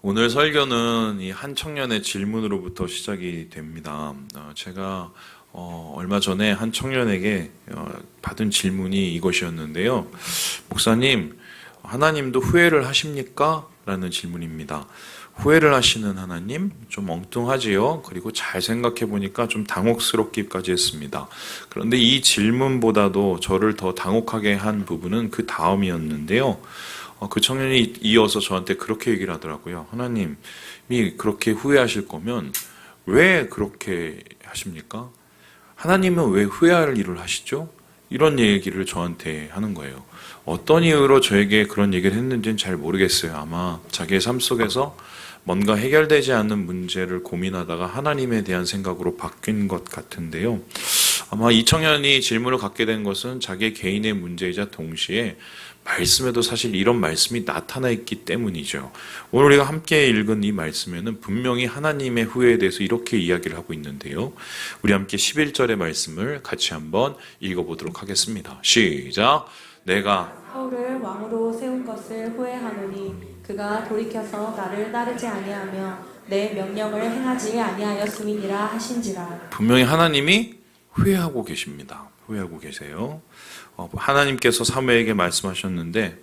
오늘 설교는 이 한 청년의 질문으로부터 시작이 됩니다. 제가 얼마 전에 한 청년에게 받은 질문이 이것이었는데요. 목사님, 하나님도 후회를 하십니까? 라는 질문입니다. 후회를 하시는 하나님? 좀 엉뚱하지요? 그리고 잘 생각해 보니까 좀 당혹스럽기까지 했습니다. 그런데 이 질문보다도 저를 더 당혹하게 한 부분은 그 다음이었는데요. 그 청년이 이어서 저한테 그렇게 얘기를 하더라고요. 하나님이 그렇게 후회하실 거면 왜 그렇게 하십니까? 하나님은 왜 후회할 일을 하시죠? 이런 얘기를 저한테 하는 거예요. 어떤 이유로 저에게 그런 얘기를 했는지는 잘 모르겠어요. 아마 자기의 삶 속에서 뭔가 해결되지 않는 문제를 고민하다가 하나님에 대한 생각으로 바뀐 것 같은데요. 아마 이 청년이 질문을 갖게 된 것은 자기의 개인의 문제이자 동시에 말씀에도 사실 이런 말씀이 나타나 있기 때문이죠. 오늘 우리가 함께 읽은 이 말씀에는 분명히 하나님의 후회에 대해서 이렇게 이야기를 하고 있는데요. 우리 함께 11절의 말씀을 같이 한번 읽어보도록 하겠습니다. 시작! 내가 사울을 왕으로 세운 것을 후회하노니 그가 돌이켜서 나를 따르지 아니하며 내 명령을 행하지 아니하였음이니라 하신지라. 분명히 하나님이 후회하고 계십니다. 후회하고 계세요. 하나님께서 사무엘에게 말씀하셨는데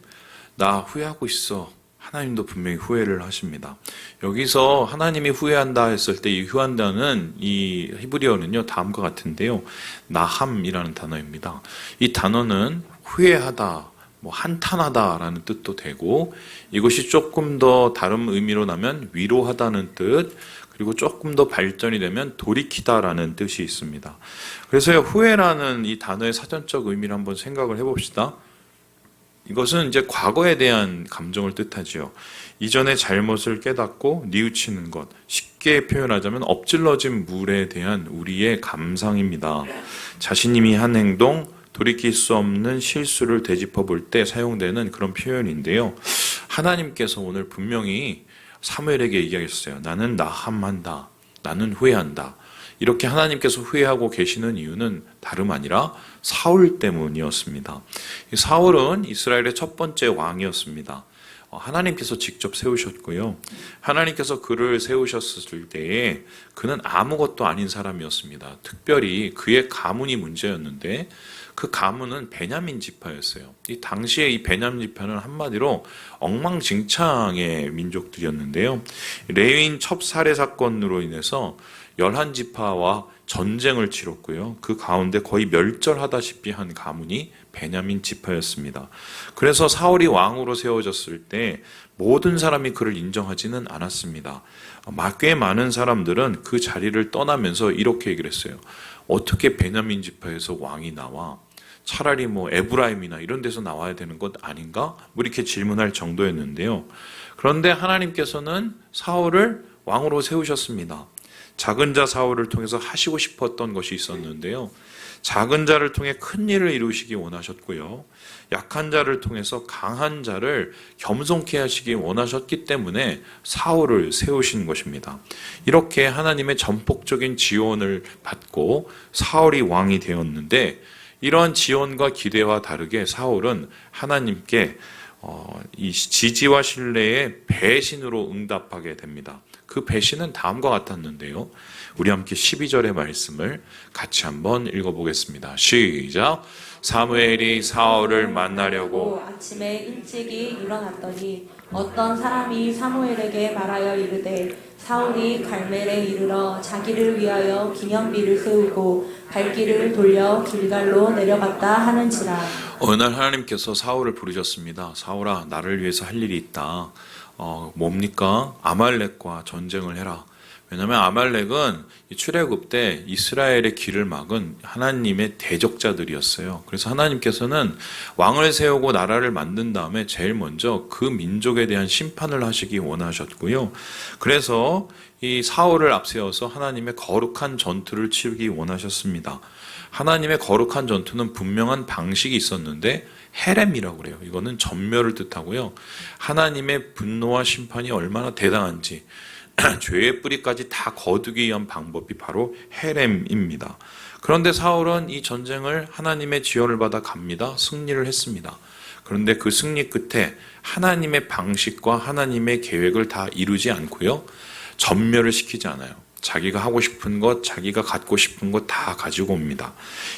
나 후회하고 있어. 하나님도 분명히 후회를 하십니다. 여기서 하나님이 후회한다 했을 때 이 후한다는 이 히브리어는요 다음과 같은데요. 나함이라는 단어입니다. 이 단어는 후회하다, 한탄하다라는 뜻도 되고 이것이 조금 더 다른 의미로 나면 위로하다는 뜻, 그리고 조금 더 발전이 되면 돌이키다라는 뜻이 있습니다. 그래서 후회라는 이 단어의 사전적 의미를 한번 생각을 해봅시다. 이것은 이제 과거에 대한 감정을 뜻하지요. 이전의 잘못을 깨닫고 뉘우치는 것, 쉽게 표현하자면 엎질러진 물에 대한 우리의 감상입니다. 자신이 한 행동, 돌이킬 수 없는 실수를 되짚어 볼 때 사용되는 그런 표현인데요. 하나님께서 오늘 분명히 사무엘에게 얘기하겠어요. 나는 나함한다. 나는 후회한다. 이렇게 하나님께서 후회하고 계시는 이유는 다름 아니라 사울 때문이었습니다. 사울은 이스라엘의 첫 번째 왕이었습니다. 하나님께서 직접 세우셨고요. 하나님께서 그를 세우셨을 때에 그는 아무것도 아닌 사람이었습니다. 특별히 그의 가문이 문제였는데 그 가문은 베냐민 지파였어요. 이 당시에 이 베냐민 지파는 한마디로 엉망진창의 민족들이었는데요. 레위인 첩살해 사건으로 인해서 11지파와 전쟁을 치렀고요. 그 가운데 거의 멸절하다시피 한 가문이 베냐민 지파였습니다. 그래서 사울이 왕으로 세워졌을 때 모든 사람이 그를 인정하지는 않았습니다. 꽤 많은 사람들은 그 자리를 떠나면서 이렇게 얘기를 했어요. 어떻게 베냐민 지파에서 왕이 나와? 차라리 에브라임이나 이런 데서 나와야 되는 것 아닌가? 이렇게 질문할 정도였는데요. 그런데 하나님께서는 사울을 왕으로 세우셨습니다. 작은 자 사울을 통해서 하시고 싶었던 것이 있었는데요. 작은 자를 통해 큰 일을 이루시기 원하셨고요. 약한 자를 통해서 강한 자를 겸손케 하시기 원하셨기 때문에 사울을 세우신 것입니다. 이렇게 하나님의 전폭적인 지원을 받고 사울이 왕이 되었는데 이러한 지원과 기대와 다르게 사울은 하나님께 이 지지와 신뢰의 배신으로 응답하게 됩니다. 그 배신은 다음과 같았는데요. 우리 함께 12절의 말씀을 같이 한번 읽어보겠습니다. 시작! 사무엘이 사울을 만나려고 아침에 일찍이 일어났더니 어떤 사람이 사무엘에게 말하여 이르되 사울이 갈멜에 이르러 자기를 위하여 기념비를 세우고 발길을 돌려 길갈로 내려갔다 하는지라. 어느 날 하나님께서 사울을 부르셨습니다. 사울아, 나를 위해서 할 일이 있다. 뭡니까? 아말렉과 전쟁을 해라. 왜냐하면 아말렉은 출애굽 때 이스라엘의 길을 막은 하나님의 대적자들이었어요. 그래서 하나님께서는 왕을 세우고 나라를 만든 다음에 제일 먼저 그 민족에 대한 심판을 하시기 원하셨고요. 그래서 이 사울을 앞세워서 하나님의 거룩한 전투를 치르기 원하셨습니다. 하나님의 거룩한 전투는 분명한 방식이 있었는데 헤렘이라고 그래요. 이거는 전멸을 뜻하고요. 하나님의 분노와 심판이 얼마나 대단한지 죄의 뿌리까지 다 거두기 위한 방법이 바로 헤렘입니다. 그런데 사울은 이 전쟁을 하나님의 지원을 받아 갑니다. 승리를 했습니다. 그런데 그 승리 끝에 하나님의 방식과 하나님의 계획을 다 이루지 않고요. 전멸을 시키지 않아요. 자기가 하고 싶은 것, 자기가 갖고 싶은 것 다 가지고 옵니다.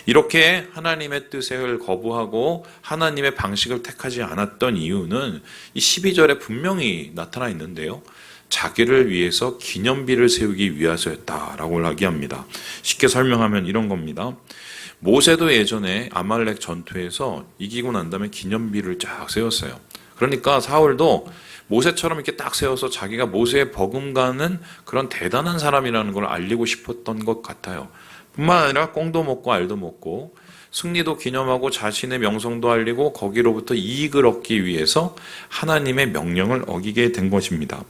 이렇게 하나님의 뜻을 거부하고 하나님의 방식을 택하지 않았던 이유는 이 12절에 분명히 나타나 있는데요. 자기를 위해서 기념비를 세우기 위해서였다라고 이야기합니다. 쉽게 설명하면 이런 겁니다. 모세도 예전에 아말렉 전투에서 이기고 난 다음에 기념비를 쫙 세웠어요. 그러니까 사울도 모세처럼 이렇게 딱 세워서 자기가 모세의 버금가는 그런 대단한 사람이라는 걸 알리고 싶었던 것 같아요. 뿐만 아니라 꽁도 먹고 알도 먹고 승리도 기념하고 자신의 명성도 알리고 거기로부터 이익을 얻기 위해서 하나님의 명령을 어기게 된 것입니다.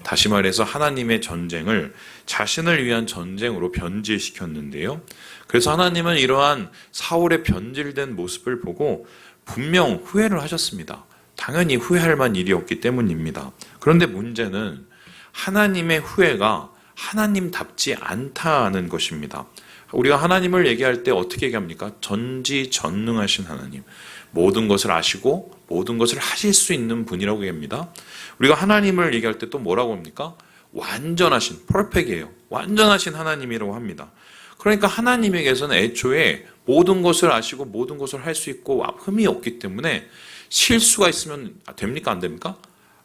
다시 말해서 하나님의 전쟁을 자신을 위한 전쟁으로 변질시켰는데요. 그래서 하나님은 이러한 사울의 변질된 모습을 보고 분명 후회를 하셨습니다. 당연히 후회할 만한 일이었기 때문입니다. 그런데 문제는 하나님의 후회가 하나님답지 않다는 것입니다. 우리가 하나님을 얘기할 때 어떻게 얘기합니까? 전지전능하신 하나님. 모든 것을 아시고 모든 것을 하실 수 있는 분이라고 얘기합니다. 우리가 하나님을 얘기할 때 또 뭐라고 합니까? 완전하신, 퍼펙트예요. 완전하신 하나님이라고 합니다. 그러니까 하나님에게서는 애초에 모든 것을 아시고 모든 것을 할 수 있고 흠이 없기 때문에 실수가 있으면 됩니까? 안 됩니까?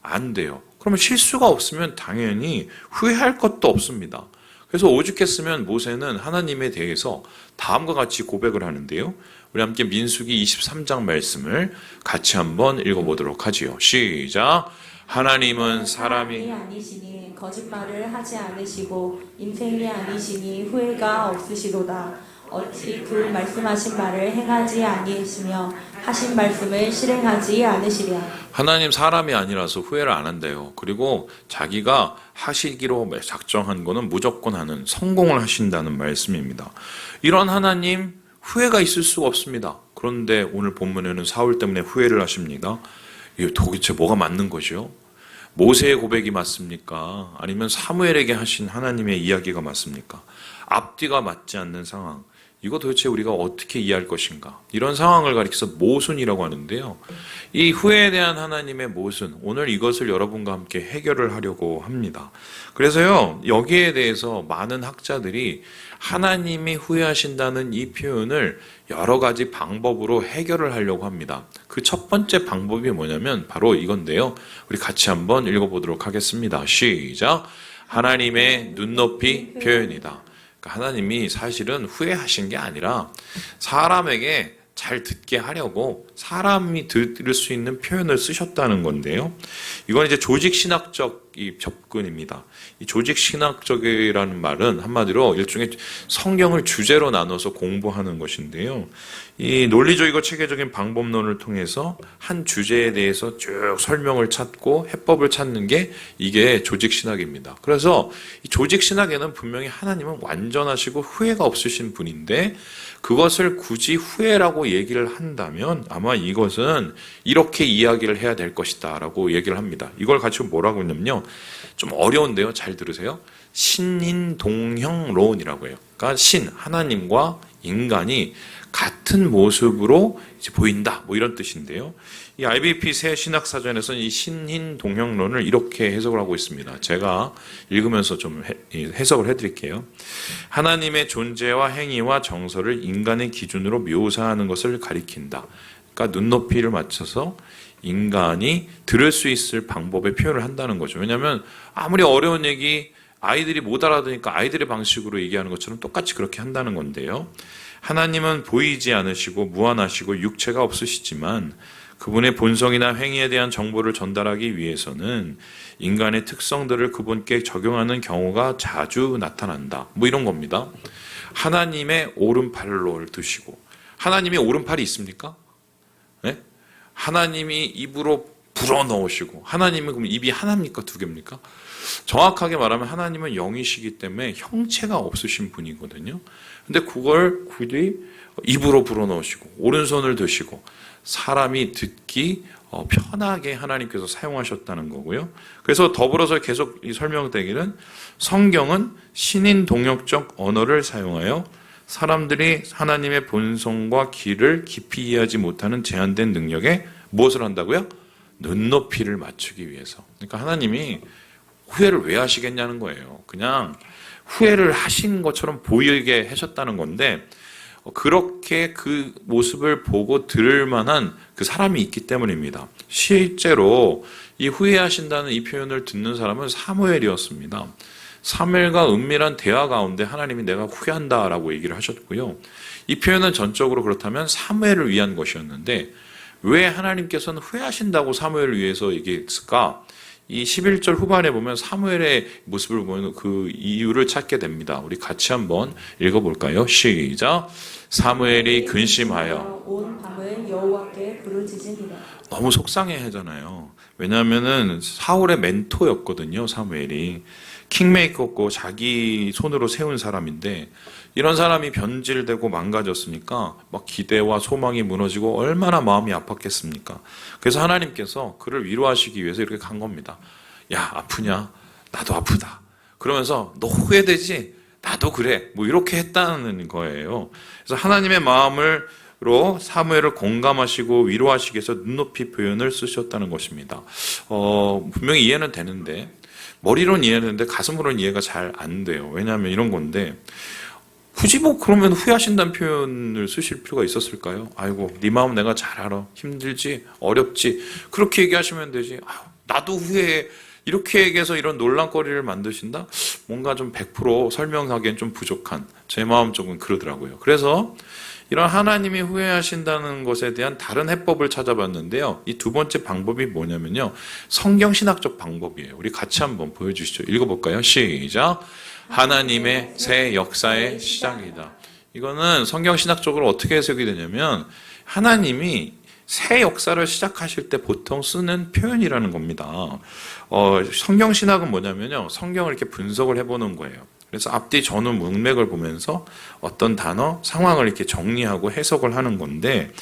안 돼요. 그러면 실수가 없으면 당연히 후회할 것도 없습니다. 그래서 오죽했으면 모세는 하나님에 대해서 다음과 같이 고백을 하는데요. 우리 함께 민수기 23장 말씀을 같이 한번 읽어보도록 하지요. 시작. 하나님은 사람이 아니시니 거짓말을 하지 않으시고 인생이 아니시니 후회가 없으시도다. 어찌 그 말씀하신 말을 행하지 아니하시며 하신 말씀을 실행하지 않으시랴. 하나님 사람이 아니라서 후회를 안 한대요. 그리고 자기가 하시기로 작정한 거는 무조건 하는, 성공을 하신다는 말씀입니다. 이런 하나님 후회가 있을 수가 없습니다. 그런데 오늘 본문에는 사울 때문에 후회를 하십니다. 이게 도대체 뭐가 맞는 거죠? 모세의 고백이 맞습니까? 아니면 사무엘에게 하신 하나님의 이야기가 맞습니까? 앞뒤가 맞지 않는 상황. 이거 도대체 우리가 어떻게 이해할 것인가? 이런 상황을 가리켜서 모순이라고 하는데요. 이 후회에 대한 하나님의 모순, 오늘 이것을 여러분과 함께 해결을 하려고 합니다. 그래서요, 여기에 대해서 많은 학자들이 하나님이 후회하신다는 이 표현을 여러 가지 방법으로 해결을 하려고 합니다. 그 첫 번째 방법이 뭐냐면 바로 이건데요. 우리 같이 한번 읽어보도록 하겠습니다. 시작. 하나님의 눈높이 표현이다. 하나님이 사실은 후회하신 게 아니라 사람에게 잘 듣게 하려고 사람이 들을 수 있는 표현을 쓰셨다는 건데요. 이건 이제 조직신학적 접근입니다. 이 조직신학적이라는 말은 한마디로 일종의 성경을 주제로 나눠서 공부하는 것인데요. 이 논리적이고 체계적인 방법론을 통해서 한 주제에 대해서 쭉 설명을 찾고 해법을 찾는 게 이게 조직신학입니다. 그래서 이 조직신학에는 분명히 하나님은 완전하시고 후회가 없으신 분인데 그것을 굳이 후회라고 얘기를 한다면 아마 이것은 이렇게 이야기를 해야 될 것이다 라고 얘기를 합니다. 이걸 가지고 뭐라고 했냐면요. 좀 어려운데요. 잘 들으세요. 신인동형론이라고 해요. 그러니까 하나님과 인간이 같은 모습으로 이제 보인다. 뭐 이런 뜻인데요. 이 IBP 새 신학사전에서는 이 신인동형론을 이렇게 해석을 하고 있습니다. 제가 읽으면서 좀 해석을 해드릴게요. 하나님의 존재와 행위와 정서를 인간의 기준으로 묘사하는 것을 가리킨다. 그러니까 눈높이를 맞춰서 인간이 들을 수 있을 방법의 표현을 한다는 거죠. 왜냐하면 아무리 어려운 얘기 아이들이 못 알아듣으니까 아이들의 방식으로 얘기하는 것처럼 똑같이 그렇게 한다는 건데요. 하나님은 보이지 않으시고 무한하시고 육체가 없으시지만 그분의 본성이나 행위에 대한 정보를 전달하기 위해서는 인간의 특성들을 그분께 적용하는 경우가 자주 나타난다. 뭐 이런 겁니다. 하나님의 오른팔로 드시고 하나님이 오른팔이 있습니까? 네? 하나님이 입으로 불어넣으시고 하나님은 그럼 입이 하나입니까? 두 개입니까? 정확하게 말하면 하나님은 영이시기 때문에 형체가 없으신 분이거든요. 근데 그걸 굳이 입으로 불어넣으시고 오른손을 드시고 사람이 듣기 편하게 하나님께서 사용하셨다는 거고요. 그래서 더불어서 계속 이 설명되기는 성경은 신인동역적 언어를 사용하여 사람들이 하나님의 본성과 길을 깊이 이해하지 못하는 제한된 능력에 무엇을 한다고요? 눈높이를 맞추기 위해서. 그러니까 하나님이 후회를 왜 하시겠냐는 거예요. 그냥 후회를 하신 것처럼 보이게 하셨다는 건데 그렇게 그 모습을 보고 들을 만한 그 사람이 있기 때문입니다. 실제로 이 후회하신다는 이 표현을 듣는 사람은 사무엘이었습니다. 사무엘과 은밀한 대화 가운데 하나님이 내가 후회한다라고 얘기를 하셨고요. 이 표현은 전적으로 그렇다면 사무엘을 위한 것이었는데 왜 하나님께서는 후회하신다고 사무엘을 위해서 얘기했을까? 이 11절 후반에 보면 사무엘의 모습을 보면 그 이유를 찾게 됩니다. 우리 같이 한번 읽어볼까요? 시작. 사무엘이 근심하여 온 밤을 여호와께 부르짖으니라. 너무 속상해하잖아요. 왜냐하면은 사울의 멘토였거든요. 사무엘이 킹메이커고 자기 손으로 세운 사람인데 이런 사람이 변질되고 망가졌으니까 막 기대와 소망이 무너지고 얼마나 마음이 아팠겠습니까? 그래서 하나님께서 그를 위로하시기 위해서 이렇게 간 겁니다. 야, 아프냐? 나도 아프다. 그러면서 너 후회되지? 나도 그래. 뭐 이렇게 했다는 거예요. 그래서 하나님의 마음으로 사무엘을 공감하시고 위로하시기 위해서 눈높이 표현을 쓰셨다는 것입니다. 분명히 이해는 되는데 머리로는 이해되는데 가슴으로는 이해가 잘 안 돼요. 왜냐하면 이런 건데 굳이 뭐 그러면 후회하신다는 표현을 쓰실 필요가 있었을까요? 아이고 네 마음 내가 잘 알아. 힘들지? 어렵지? 그렇게 얘기하시면 되지. 나도 후회해. 이렇게 얘기해서 이런 논란거리를 만드신다? 뭔가 좀 100% 설명하기엔 좀 부족한 제 마음 쪽은 그러더라고요. 그래서 이런 하나님이 후회하신다는 것에 대한 다른 해법을 찾아봤는데요. 이 두 번째 방법이 뭐냐면요. 성경신학적 방법이에요. 우리 같이 한번 보여주시죠. 읽어볼까요? 시작. 하나님의 새 역사의 시작이다. 이거는 성경신학적으로 어떻게 해석이 되냐면 하나님이 새 역사를 시작하실 때 보통 쓰는 표현이라는 겁니다. 성경신학은 뭐냐면요. 성경을 이렇게 분석을 해보는 거예요. 그래서 앞뒤 전후 문맥을 보면서 어떤 단어, 상황을 이렇게 정리하고 해석을 하는 건데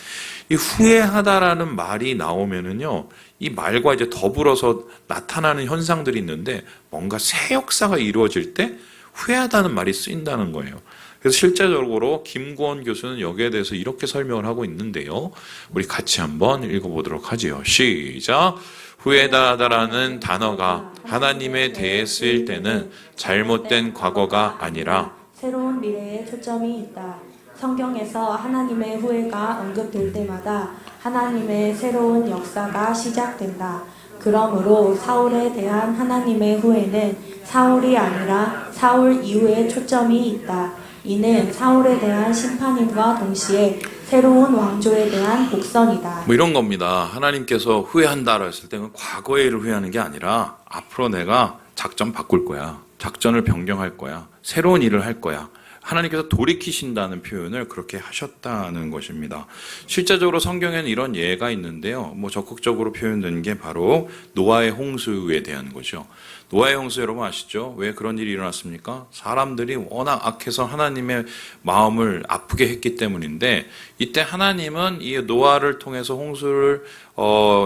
이 후회하다라는 말이 나오면은요. 이 말과 이제 더불어서 나타나는 현상들이 있는데 뭔가 새 역사가 이루어질 때 후회하다는 말이 쓰인다는 거예요. 그래서 실제적으로 김구원 교수는 여기에 대해서 이렇게 설명을 하고 있는데요. 우리 같이 한번 읽어보도록 하지요. 시작. 후회다라는 단어가 하나님에 대해 쓰일 때는 잘못된 과거가 아니라 새로운 미래에 초점이 있다. 성경에서 하나님의 후회가 언급될 때마다 하나님의 새로운 역사가 시작된다. 그러므로 사울에 대한 하나님의 후회는 사울이 아니라 사울 이후에 초점이 있다. 이는 사울에 대한 심판임과 동시에 새로운 왕조에 대한 복선이다. 뭐 이런 겁니다. 하나님께서 후회한다라 했을 때는 과거의 일을 후회하는 게 아니라 앞으로 내가 작전 바꿀 거야. 작전을 변경할 거야. 새로운 일을 할 거야. 하나님께서 돌이키신다는 표현을 그렇게 하셨다는 것입니다. 실제적으로 성경에는 이런 예가 있는데요. 뭐 적극적으로 표현된 게 바로 노아의 홍수에 대한 거죠. 노아의 홍수 여러분 아시죠? 왜 그런 일이 일어났습니까? 사람들이 워낙 악해서 하나님의 마음을 아프게 했기 때문인데 이때 하나님은 이 노아를 통해서 홍수를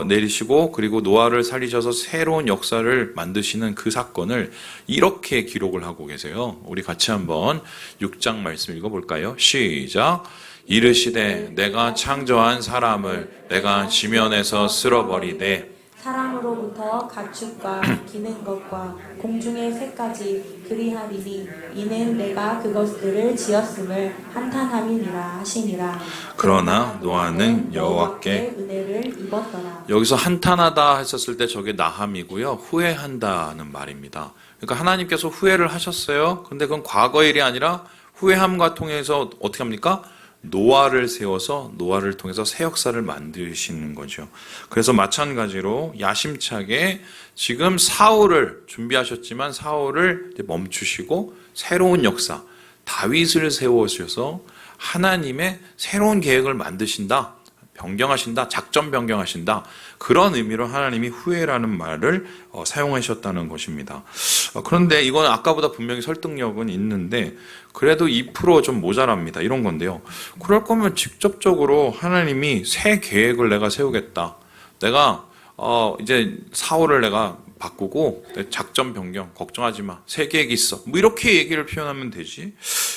내리시고 그리고 노아를 살리셔서 새로운 역사를 만드시는 그 사건을 이렇게 기록을 하고 계세요. 우리 같이 한번 6장 말씀 읽어볼까요? 시작. 이르시되 내가 창조한 사람을 내가 지면에서 쓸어버리되 사람으로부터 가축과 기는 것과 공중의 새까지 그리하리니 이는 내가 그것들을 지었음을 한탄함이니라 하시니라. 그러나 노아는 여호와께 은혜를 입었더라. 여기서 한탄하다 했었을 때 저게 나함이고요. 후회한다는 말입니다. 그러니까 하나님께서 후회를 하셨어요. 근데 그건 과거의 일이 아니라 후회함과 통해서 어떻게 합니까? 노아를 세워서 노아를 통해서 새 역사를 만드시는 거죠. 그래서 마찬가지로 야심차게 지금 사울을 준비하셨지만 사울을 멈추시고 새로운 역사, 다윗을 세우셔서 하나님의 새로운 계획을 만드신다. 변경하신다, 작전 변경하신다. 그런 의미로 하나님이 후회라는 말을 사용하셨다는 것입니다. 그런데 이건 아까보다 분명히 설득력은 있는데 그래도 2% 모자랍니다. 이런 건데요. 그럴 거면 직접적으로 하나님이 새 계획을 내가 세우겠다. 내가 이제 사울을 내가 바꾸고 작전 변경 걱정하지 마. 새 계획이 있어. 뭐 이렇게 얘기를 표현하면 되지.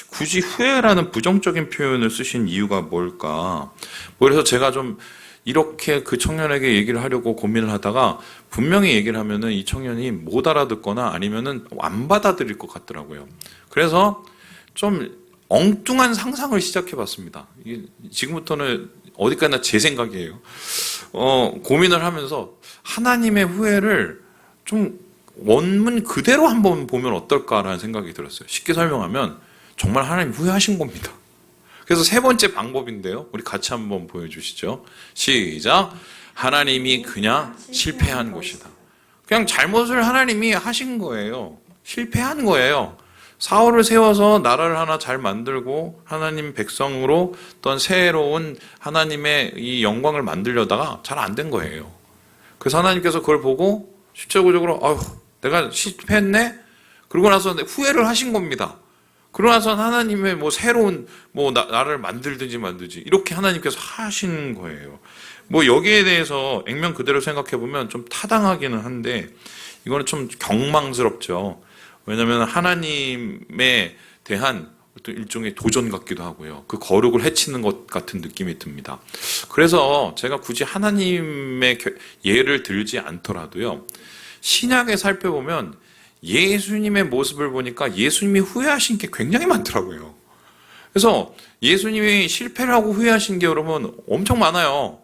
굳이 후회라는 부정적인 표현을 쓰신 이유가 뭘까? 그래서 제가 좀 이렇게 그 청년에게 얘기를 하려고 고민을 하다가 분명히 얘기를 하면은 이 청년이 못 알아듣거나 아니면은 안 받아들일 것 같더라고요. 그래서 좀 엉뚱한 상상을 시작해 봤습니다. 지금부터는 어디까지나 제 생각이에요. 고민을 하면서 하나님의 후회를 좀 원문 그대로 한번 보면 어떨까라는 생각이 들었어요. 쉽게 설명하면 정말 하나님 후회하신 겁니다. 그래서 세 번째 방법인데요. 우리 같이 한번 보여주시죠. 시작. 하나님이 그냥 실패한 것이다. 그냥 잘못을 하나님이 하신 거예요. 실패한 거예요. 사울을 세워서 나라를 하나 잘 만들고 하나님 백성으로 어떤 새로운 하나님의 이 영광을 만들려다가 잘 안 된 거예요. 그래서 하나님께서 그걸 보고 실제적으로 내가 실패했네? 그러고 나서 후회를 하신 겁니다. 그러고 나서 하나님의 새로운 나라를 만들든지 말든지 이렇게 하나님께서 하신 거예요. 여기에 대해서 액면 그대로 생각해 보면 좀 타당하기는 한데 이거는 좀 경망스럽죠. 왜냐하면 하나님에 대한 어떤 일종의 도전 같기도 하고요. 그 거룩을 해치는 것 같은 느낌이 듭니다. 그래서 제가 굳이 하나님의 예를 들지 않더라도요. 신약에 살펴보면 예수님의 모습을 보니까 예수님이 후회하신 게 굉장히 많더라고요. 그래서 예수님이 실패를 하고 후회하신 게 여러분 엄청 많아요.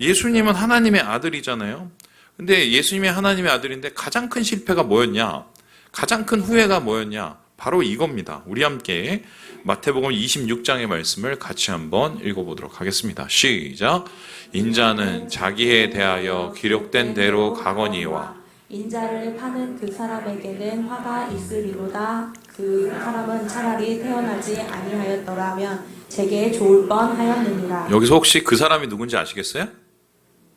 예수님은 하나님의 아들이잖아요. 근데 예수님이 하나님의 아들인데 가장 큰 실패가 뭐였냐? 가장 큰 후회가 뭐였냐? 바로 이겁니다. 우리 함께 마태복음 26장의 말씀을 같이 한번 읽어보도록 하겠습니다. 시작. 인자는 자기에 대하여 기록된 대로 가거니와 인자를 파는 그 사람에게는 화가 있으리로다. 그 사람은 차라리 태어나지 아니하였더라면 제게 좋을 뻔하였느니라. 여기서 혹시 그 사람이 누군지 아시겠어요?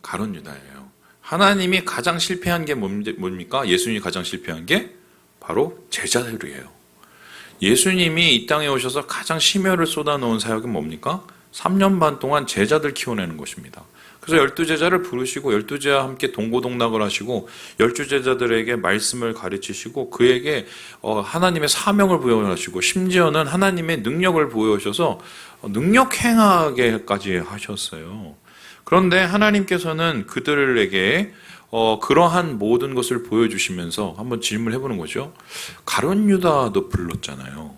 가룟 유다예요. 하나님이 가장 실패한 게 뭡니까? 예수님이 가장 실패한 게 바로 제자들이에요. 예수님이 이 땅에 오셔서 가장 심혈을 쏟아놓은 사역은 뭡니까? 3년 반 동안 제자들 키워내는 것입니다. 그래서 12제자를 부르시고 12제자와 함께 동고동락을 하시고 12제자들에게 말씀을 가르치시고 그에게 하나님의 사명을 부여하시고 심지어는 하나님의 능력을 보여주셔서 능력 행하게까지 하셨어요. 그런데 하나님께서는 그들에게 그러한 모든 것을 보여주시면서 한번 질문을 해보는 거죠. 가룟 유다도 불렀잖아요.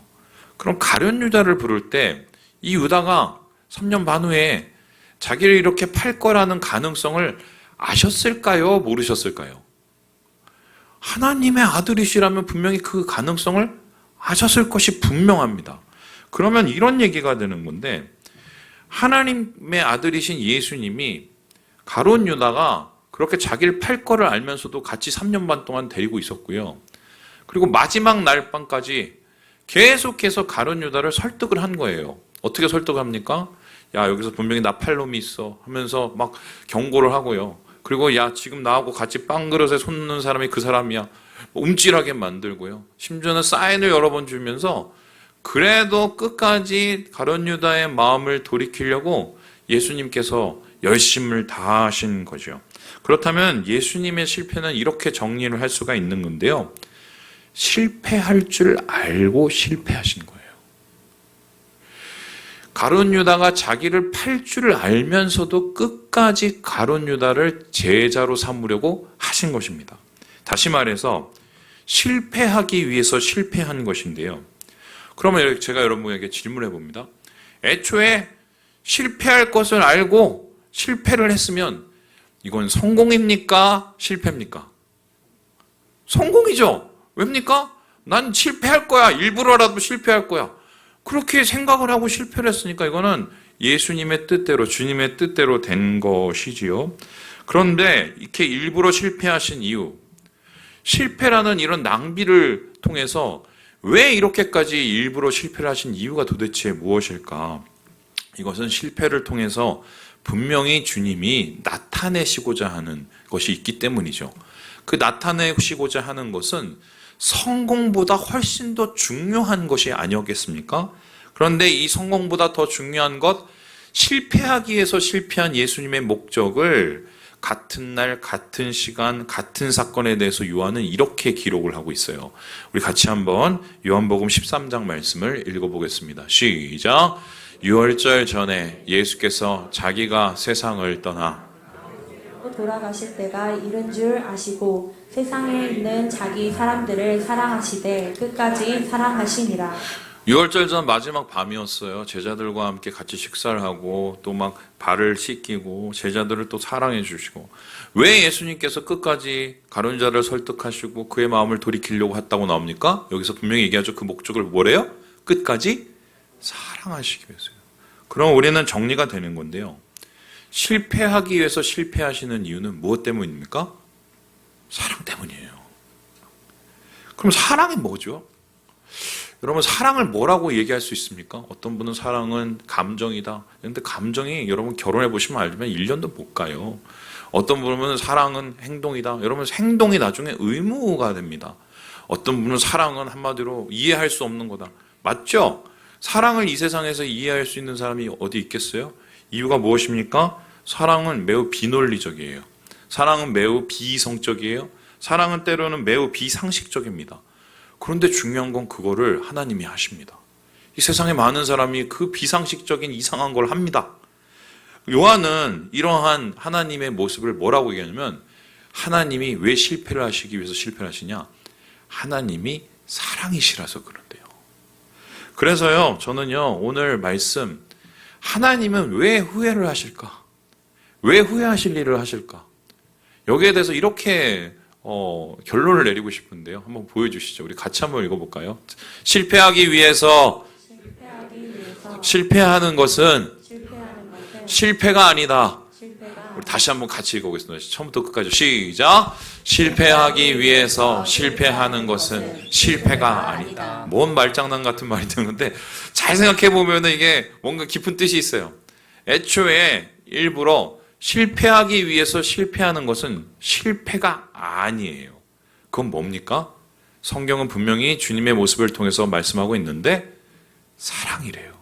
그럼 가룟 유다를 부를 때 이 유다가 3년 반 후에 자기를 이렇게 팔 거라는 가능성을 아셨을까요? 모르셨을까요? 하나님의 아들이시라면 분명히 그 가능성을 아셨을 것이 분명합니다. 그러면 이런 얘기가 되는 건데 하나님의 아들이신 예수님이 가룟 유다가 그렇게 자기를 팔 거를 알면서도 같이 3년 반 동안 데리고 있었고요. 그리고 마지막 날밤까지 계속해서 가룟 유다를 설득을 한 거예요. 어떻게 설득을 합니까? 야, 여기서 분명히 나 팔 놈이 있어 하면서 막 경고를 하고요. 그리고 야, 지금 나하고 같이 빵 그릇에 손 넣는 사람이 그 사람이야. 움찔하게 만들고요. 심지어는 사인을 여러 번 주면서 그래도 끝까지 가룟 유다의 마음을 돌이키려고 예수님께서 열심을 다하신 거죠. 그렇다면 예수님의 실패는 이렇게 정리를 할 수가 있는 건데요. 실패할 줄 알고 실패하신 거예요. 가룟 유다가 자기를 팔 줄을 알면서도 끝까지 가룟 유다를 제자로 삼으려고 하신 것입니다. 다시 말해서 실패하기 위해서 실패한 것인데요. 그러면 제가 여러분에게 질문해 봅니다. 애초에 실패할 것을 알고 실패를 했으면 이건 성공입니까? 실패입니까? 성공이죠. 왜입니까? 난 실패할 거야. 일부러라도 실패할 거야. 그렇게 생각을 하고 실패를 했으니까 이거는 예수님의 뜻대로, 주님의 뜻대로 된 것이지요. 그런데 이렇게 일부러 실패하신 이유, 실패라는 이런 낭비를 통해서 왜 이렇게까지 일부러 실패를 하신 이유가 도대체 무엇일까? 이것은 실패를 통해서 분명히 주님이 나타내시고자 하는 것이 있기 때문이죠. 그 나타내시고자 하는 것은 성공보다 훨씬 더 중요한 것이 아니었겠습니까? 그런데 이 성공보다 더 중요한 것, 실패하기 위해서 실패한 예수님의 목적을 같은 날, 같은 시간, 같은 사건에 대해서 요한은 이렇게 기록을 하고 있어요. 우리 같이 한번 요한복음 13장 말씀을 읽어보겠습니다. 시작! 유월절 전에 예수께서 자기가 세상을 떠나 돌아가실 때가 이른 줄 아시고 세상에 있는 자기 사람들을 사랑하시되 끝까지 사랑하시니라. 유월절 마지막 밤이었어요. 제자들과 함께 같이 식사를 하고 또 막 발을 씻기고 제자들을 또 사랑해 주시고, 왜 예수님께서 끝까지 가룟 자를 설득하시고 그의 마음을 돌이키려고 했다고 나옵니까? 여기서 분명히 얘기하죠. 그 목적을 뭐래요? 끝까지 사랑하시기 위해서요. 그럼 우리는 정리가 되는 건데요. 실패하기 위해서 실패하시는 이유는 무엇 때문입니까? 사랑 때문이에요. 그럼 사랑이 뭐죠? 여러분, 사랑을 뭐라고 얘기할 수 있습니까? 어떤 분은 사랑은 감정이다. 그런데 감정이 여러분 결혼해 보시면 알지만 1년도 못 가요. 어떤 분은 사랑은 행동이다. 여러분, 행동이 나중에 의무가 됩니다. 어떤 분은 사랑은 한마디로 이해할 수 없는 거다. 맞죠? 사랑을 이 세상에서 이해할 수 있는 사람이 어디 있겠어요? 이유가 무엇입니까? 사랑은 매우 비논리적이에요. 사랑은 매우 비이성적이에요. 사랑은 때로는 매우 비상식적입니다. 그런데 중요한 건 그거를 하나님이 하십니다. 이 세상에 많은 사람이 그 비상식적인 이상한 걸 합니다. 요한은 이러한 하나님의 모습을 뭐라고 얘기하냐면, 하나님이 왜 실패를 하시기 위해서 실패를 하시냐? 하나님이 사랑이시라서 그런데요. 그래서요, 저는요, 오늘 말씀, 하나님은 왜 후회를 하실까? 왜 후회하실 일을 하실까? 여기에 대해서 이렇게 결론을 내리고 싶은데요. 한번 보여주시죠. 우리 같이 한번 읽어볼까요? 실패하기 위해서 실패하는 것은 실패가 아니다. 우리 다시 한번 같이 읽어보겠습니다. 처음부터 끝까지 시작. 실패하기 위해서 실패하는 것은 실패가 아니다. 뭔 말장난 같은 말이 되는데, 잘 생각해 보면 이게 뭔가 깊은 뜻이 있어요. 애초에 일부러 실패하기 위해서 실패하는 것은 실패가 아니에요. 그건 뭡니까? 성경은 분명히 주님의 모습을 통해서 말씀하고 있는데 사랑이래요.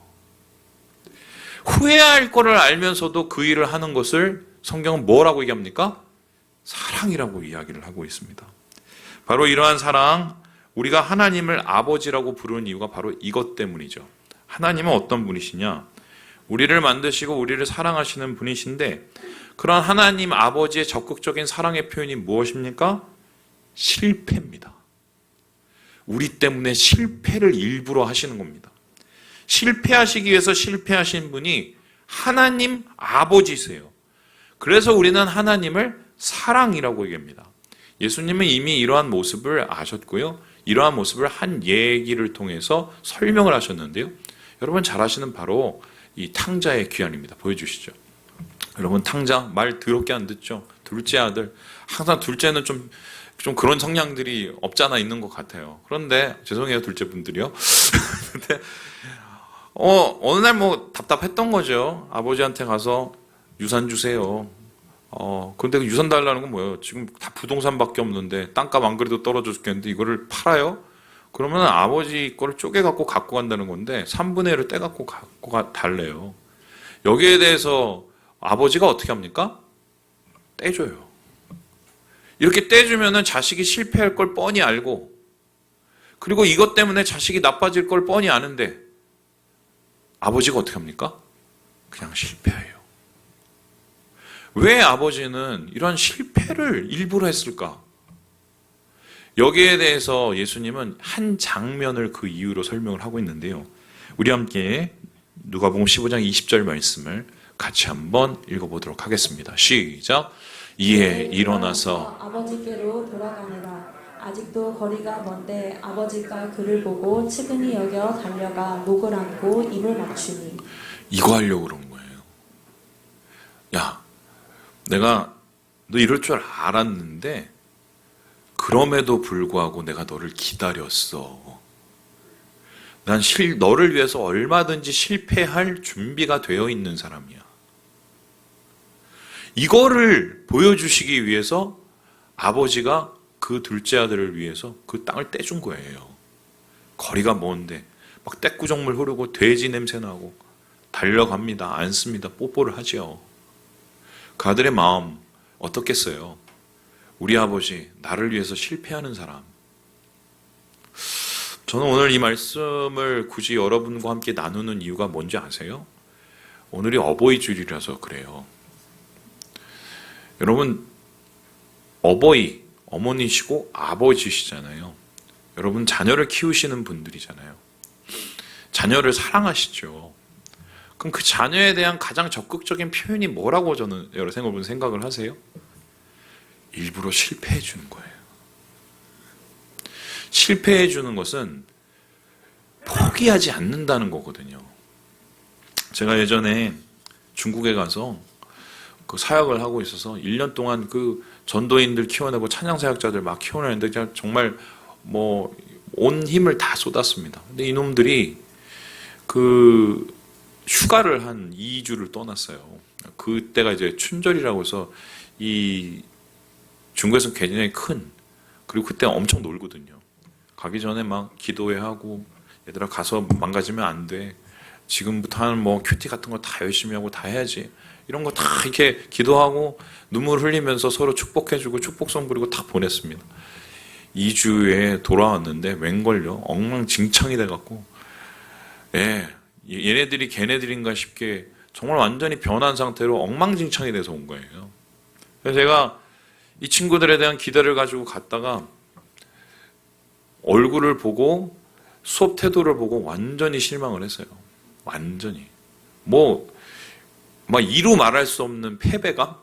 후회할 거를 알면서도 그 일을 하는 것을 성경은 뭐라고 얘기합니까? 사랑이라고 이야기를 하고 있습니다. 바로 이러한 사랑, 우리가 하나님을 아버지라고 부르는 이유가 바로 이것 때문이죠. 하나님은 어떤 분이시냐? 우리를 만드시고 우리를 사랑하시는 분이신데, 그런 하나님 아버지의 적극적인 사랑의 표현이 무엇입니까? 실패입니다. 우리 때문에 실패를 일부러 하시는 겁니다. 실패하시기 위해서 실패하신 분이 하나님 아버지세요. 그래서 우리는 하나님을 사랑이라고 얘기합니다. 예수님은 이미 이러한 모습을 아셨고요. 이러한 모습을 한 얘기를 통해서 설명을 하셨는데요. 여러분 잘 아시는 바로 이 탕자의 귀환입니다. 보여주시죠. 여러분, 탕자 말 더럽게 안 듣죠? 둘째 아들. 항상 둘째는 좀 그런 성향들이 없잖아 있는 것 같아요. 그런데 죄송해요, 둘째 분들이요. 근데 어느 날 뭐 답답했던 거죠. 아버지한테 가서 유산 주세요. 근데 그 유산 달라는 건 뭐예요? 지금 다 부동산밖에 없는데 땅값 안 그래도 떨어져 죽겠는데 이거를 팔아요? 그러면 아버지 거를 쪼개갖고 갖고 간다는 건데 3분의 1을 떼갖고 달래요. 여기에 대해서 아버지가 어떻게 합니까? 떼줘요. 이렇게 떼주면은 자식이 실패할 걸 뻔히 알고, 그리고 이것 때문에 자식이 나빠질 걸 뻔히 아는데 아버지가 어떻게 합니까? 그냥 실패해요. 왜 아버지는 이런 실패를 일부러 했을까? 여기에 대해서 예수님은 한 장면을 그 이유로 설명을 하고 있는데요. 우리 함께 누가복음 15장 20절 말씀을 같이 한번 읽어보도록 하겠습니다. 시작. 이에 일어나서 아버지께로 돌아가느라. 아직도 거리가 먼데 아버지가 그를 보고 측은히 여겨 달려가 목을 안고 입을 맞추니. 이거 하려고 그런 거예요. 야, 내가 너 이럴 줄 알았는데 그럼에도 불구하고 내가 너를 기다렸어. 난 너를 위해서 얼마든지 실패할 준비가 되어 있는 사람이야. 이거를 보여주시기 위해서 아버지가 그 둘째 아들을 위해서 그 땅을 떼준 거예요. 거리가 먼데 막 떼꾸정물 흐르고 돼지 냄새 나고 달려갑니다. 안습니다. 뽀뽀를 하죠. 그 아들의 마음 어떻겠어요? 우리 아버지, 나를 위해서 실패하는 사람. 저는 오늘 이 말씀을 굳이 여러분과 함께 나누는 이유가 뭔지 아세요? 오늘이 어버이 주일이라서 그래요. 여러분, 어버이, 어머니시고 아버지시잖아요. 여러분, 자녀를 키우시는 분들이잖아요. 자녀를 사랑하시죠. 그럼 그 자녀에 대한 가장 적극적인 표현이 뭐라고 저는 여러분 생각을 하세요? 일부러 실패해 주는 거예요. 실패해 주는 것은 포기하지 않는다는 거거든요. 제가 예전에 중국에 가서 그 사역을 하고 있어서 1년 동안 그 전도인들 키워내고 찬양사역자들 막 키워내는데 제가 정말 뭐 온 힘을 다 쏟았습니다. 근데 이놈들이 그 휴가를 한 2주를 떠났어요. 그때가 이제 춘절이라고 해서 이 중국에서는 굉장히 큰, 그리고 그때 엄청 놀거든요. 가기 전에 막 기도회 하고, 얘들아 가서 망가지면 안 돼. 지금부터는 뭐 큐티 같은 거 다 열심히 하고 다 해야지. 이런 거 다 이렇게 기도하고 눈물 흘리면서 서로 축복해주고 축복성 부리고 다 보냈습니다. 2주에 돌아왔는데 웬걸요? 엉망진창이 돼갖고, 예, 얘네들이 걔네들인가 싶게 정말 완전히 변한 상태로 엉망진창이 돼서 온 거예요. 그래서 제가 이 친구들에 대한 기대를 가지고 갔다가 얼굴을 보고 수업 태도를 보고 완전히 실망을 했어요. 완전히. 막 이루 말할 수 없는 패배감?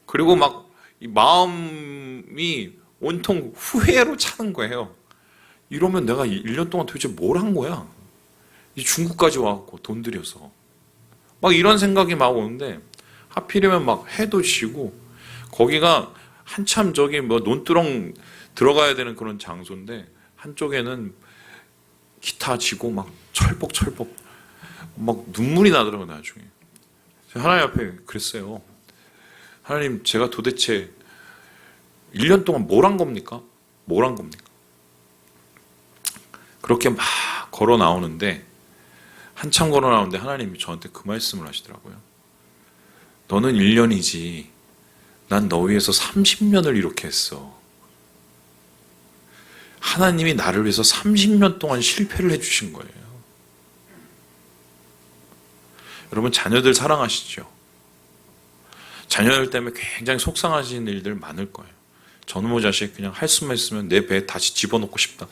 그리고 막 이 마음이 온통 후회로 차는 거예요. 이러면 내가 1년 동안 도대체 뭘 한 거야? 이 중국까지 와갖고 돈 들여서. 막 이런 생각이 막 오는데, 하필이면 막 해도 지고, 거기가 한참 저기 뭐 논두렁 들어가야 되는 그런 장소인데, 한쪽에는 기타 지고 막 철벅철벅, 막 눈물이 나더라고요, 나중에. 하나님 앞에 그랬어요. 하나님, 제가 도대체 1년 동안 뭘 한 겁니까? 뭘 한 겁니까? 그렇게 막 걸어 나오는데, 한참 걸어 나오는데 하나님이 저한테 그 말씀을 하시더라고요. 너는 1년이지, 난 너 위해서 30년을 이렇게 했어. 하나님이 나를 위해서 30년 동안 실패를 해주신 거예요. 여러분, 자녀들 사랑하시죠? 자녀들 때문에 굉장히 속상하시는 일들 많을 거예요. 저놈의 자식 그냥 할 수만 있으면 내 배에 다시 집어넣고 싶다.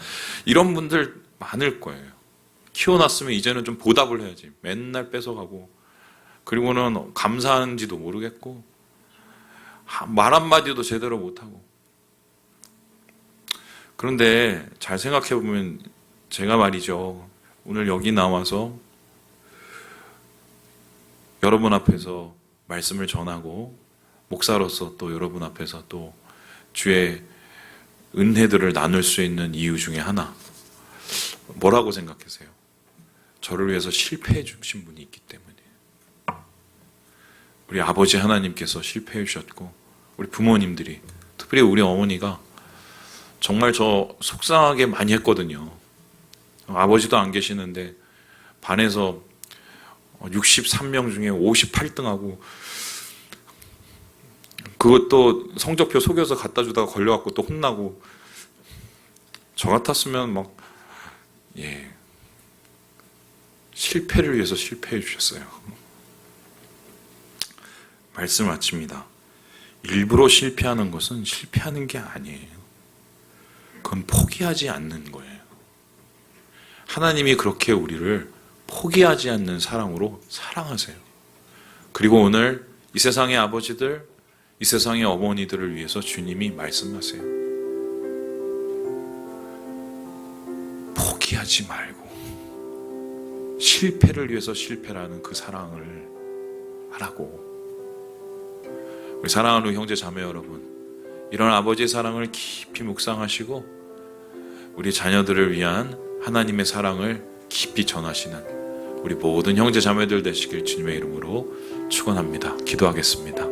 이런 분들 많을 거예요. 키워놨으면 이제는 좀 보답을 해야지. 맨날 뺏어가고, 그리고는 감사하는지도 모르겠고, 말 한마디도 제대로 못하고. 그런데 잘 생각해보면 제가 말이죠, 오늘 여기 나와서 여러분 앞에서 말씀을 전하고, 목사로서 또 여러분 앞에서 또 주의 은혜들을 나눌 수 있는 이유 중에 하나, 뭐라고 생각하세요? 저를 위해서 실패해 주신 분이 있기 때문이에요. 우리 아버지 하나님께서 실패해 주셨고, 우리 부모님들이, 특별히 우리 어머니가 정말 저 속상하게 많이 했거든요. 아버지도 안 계시는데 반에서 63명 중에 58등하고, 그것도 성적표 속여서 갖다 주다가 걸려갖고 또 혼나고. 저 같았으면 막, 실패를 위해서 실패해 주셨어요. 말씀 마칩니다. 일부러 실패하는 것은 실패하는 게 아니에요. 그건 포기하지 않는 거예요. 하나님이 그렇게 우리를 포기하지 않는 사랑으로 사랑하세요. 그리고 오늘 이 세상의 아버지들, 이 세상의 어머니들을 위해서 주님이 말씀하세요. 포기하지 말고 실패를 위해서 실패라는 그 사랑을 하라고. 우리 사랑하는 형제 자매 여러분, 이런 아버지의 사랑을 깊이 묵상하시고 우리 자녀들을 위한 하나님의 사랑을 깊이 전하시는 우리 모든 형제 자매들 되시길 주님의 이름으로 축원합니다. 기도하겠습니다.